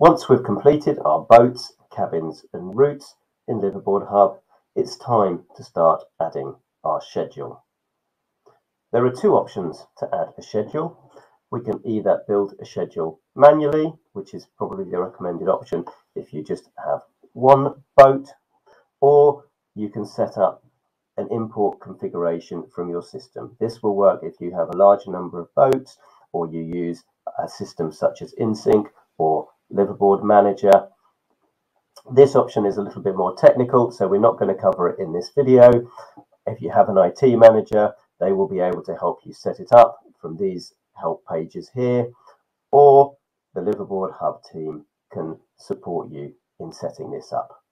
Once we've completed our boats, cabins and routes in Liveaboard Hub, it's time to start adding our schedule. There are two options to add a schedule. We can either build a schedule manually, which is probably the recommended option if you just have one boat, or you can set up an import configuration from your system. This will work if you have a large number of boats, or you use a system such as InSync or Liveaboard Manager. This option is a little bit more technical, so we're not going to cover it in this video. If you have an IT manager, they will be able to help you set it up from these help pages here, or the Liveaboard Hub team can support you in setting this up.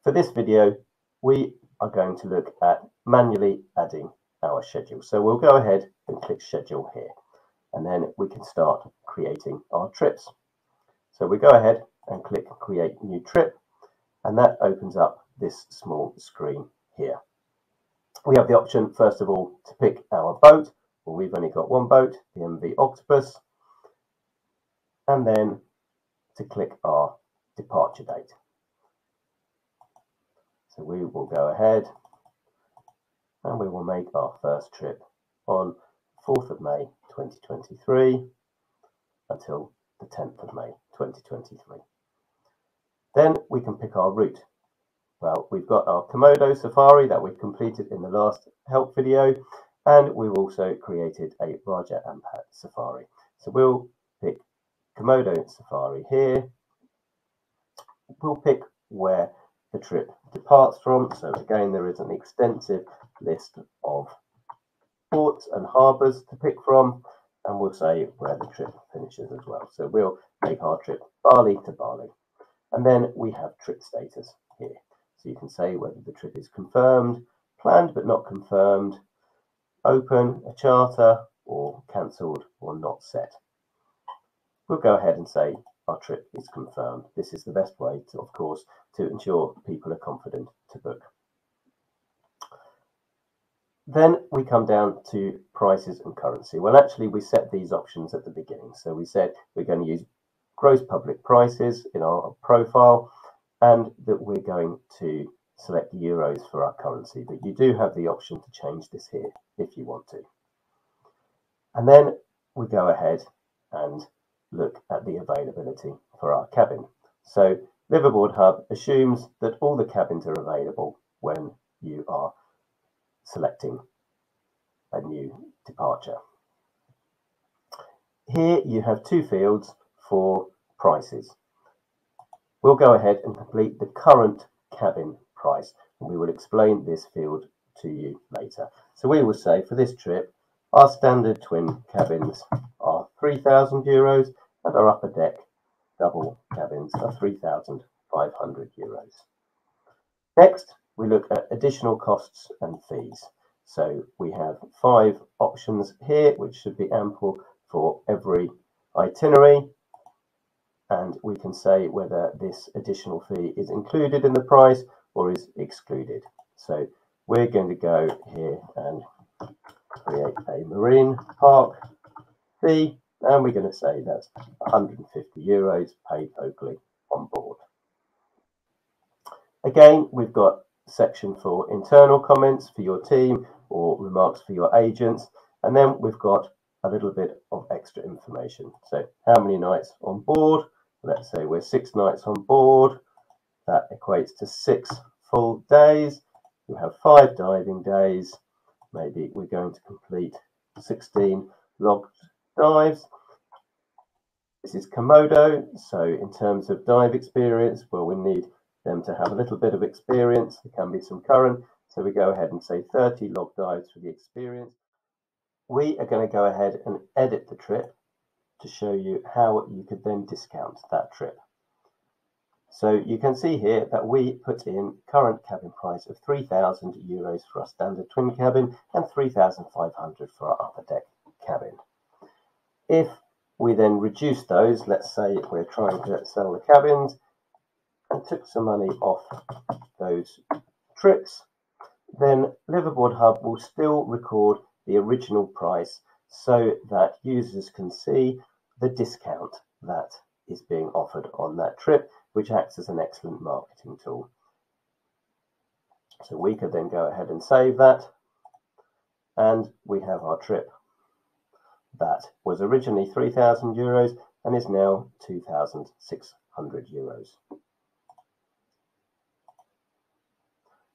For this video, we are going to look at manually adding our schedule. So we'll go ahead and click schedule here, and then we can start creating our trips. So we go ahead and click create new trip, and that opens up this small screen here. We have the option, first of all, to pick our boat. Well, we've only got one boat, the MV Octopus, and then to click our departure date. So we will go ahead and we will make our first trip on 4th of May 2023 until the 10th of May 2023. Then we can pick our route. Well, we've got our Komodo safari that we completed in the last help video, and we've also created a Raja Ampat safari. So we'll pick Komodo safari here. We'll pick where the trip departs from. So again, there is an extensive list of ports and harbours to pick from, and we'll say where the trip finishes as well. So we'll make our trip Bali to Bali, and then we have trip status here. So you can say whether the trip is confirmed, planned but not confirmed, open, a charter, or cancelled or not set. We'll go ahead and say our trip is confirmed. This is the best way to, of course, to ensure people are confident to book. Then we come down to prices and currency. Well, actually, we set these options at the beginning. So we said we're going to use gross public prices in our profile, and that we're going to select euros for our currency. But you do have the option to change this here if you want to. And then we go ahead and look at the availability for our cabin. So Liveaboard Hub assumes that all the cabins are available when you are selecting a new departure. Here you have two fields for prices. We'll go ahead and complete the current cabin price, and we will explain this field to you later. So we will say for this trip, our standard twin cabins are €3,000, and our upper deck double cabins are €3,500. Next, we look at additional costs and fees. So we have 5 options here, which should be ample for every itinerary. And we can say whether this additional fee is included in the price or is excluded. So we're going to go here and create a marine park fee, and we're going to say that's €150 paid locally on board. Again, we've got a section for internal comments for your team or remarks for your agents, and then we've got a little bit of extra information. So how many nights on board? Let's say we're 6 nights on board. That equates to 6 full days. We have 5 diving days. Maybe we're going to complete 16 logged dives. This is Komodo. So in terms of dive experience, well, we need them to have a little bit of experience. There can be some current. So we go ahead and say 30 log dives for the experience. We are going to go ahead and edit the trip to show you how you could then discount that trip. So you can see here that we put in current cabin price of €3,000 for our standard twin cabin and €3,500 for our upper deck cabin. If we then reduce those, let's say we're trying to sell the cabins and took some money off those trips, then Liveaboard Hub will still record the original price so that users can see the discount that is being offered on that trip, which acts as an excellent marketing tool. So we could then go ahead and save that, and we have our trip that was originally €3,000 and is now €2,600.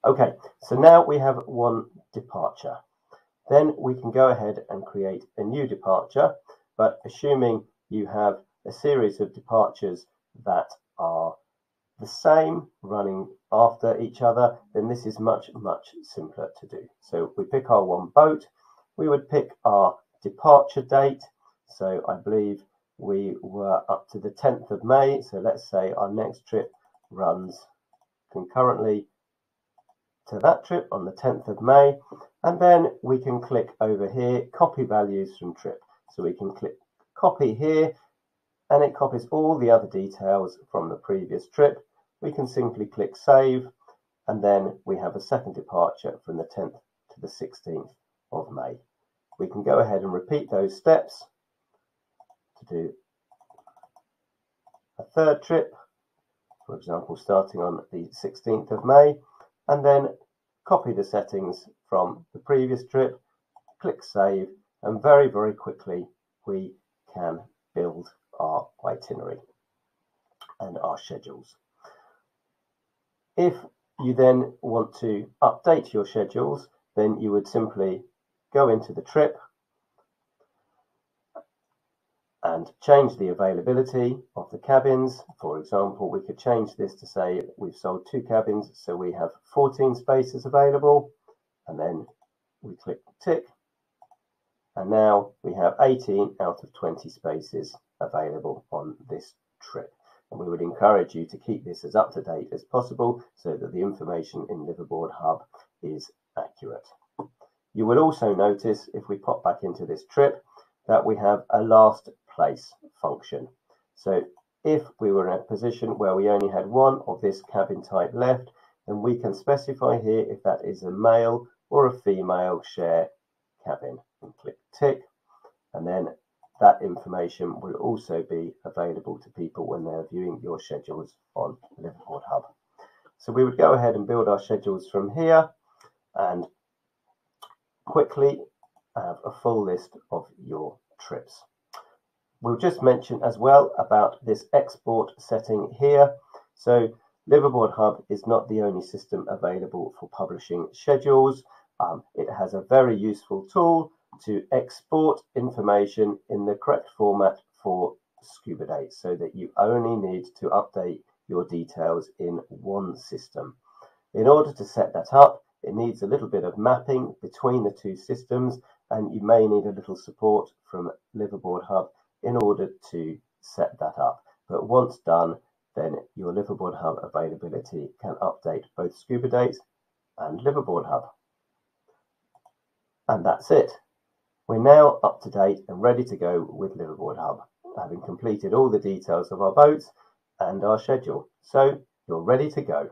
Okay, so now we have one departure. Then we can go ahead and create a new departure, but assuming you have a series of departures that are the same running after each other, then this is much simpler to do. So we pick our one boat, we would pick our departure date. So I believe we were up to the 10th of May. So let's say our next trip runs concurrently to that trip on the 10th of May. And then we can click over here, copy values from trip. So we can click copy here, and it copies all the other details from the previous trip. We can simply click save, and then we have a second departure from the 10th to the 16th of May. We can go ahead and repeat those steps to do a third trip, for example, starting on the 16th of May, and then copy the settings from the previous trip, click save, and very quickly we can build our itinerary and our schedules. If you then want to update your schedules, then you would simply go into the trip and change the availability of the cabins. For example, we could change this to say we've sold 2 cabins, so we have 14 spaces available, and then we click tick, and now we have 18 out of 20 spaces available on this trip. And we would encourage you to keep this as up to date as possible so that the information in Liveaboard Hub is accurate. You will also notice, if we pop back into this trip, that we have a last place function. So if we were in a position where we only had one of this cabin type left, then we can specify here if that is a male or a female share cabin, and click tick, and then that information will also be available to people when they're viewing your schedules on Liveaboard Hub. So we would go ahead and build our schedules from here and quickly have a full list of your trips. We'll just mention as well about this export setting here. So Liveaboard Hub is not the only system available for publishing schedules. It has a very useful tool to export information in the correct format for scuba dates, so that you only need to update your details in one system. In order to set that up, it needs a little bit of mapping between the two systems, and you may need a little support from Liveaboard Hub in order to set that up. But once done, then your Liveaboard Hub availability can update both scuba dates and Liveaboard Hub. And that's it. We're now up to date and ready to go with Liveaboard Hub, having completed all the details of our boats and our schedule. So you're ready to go.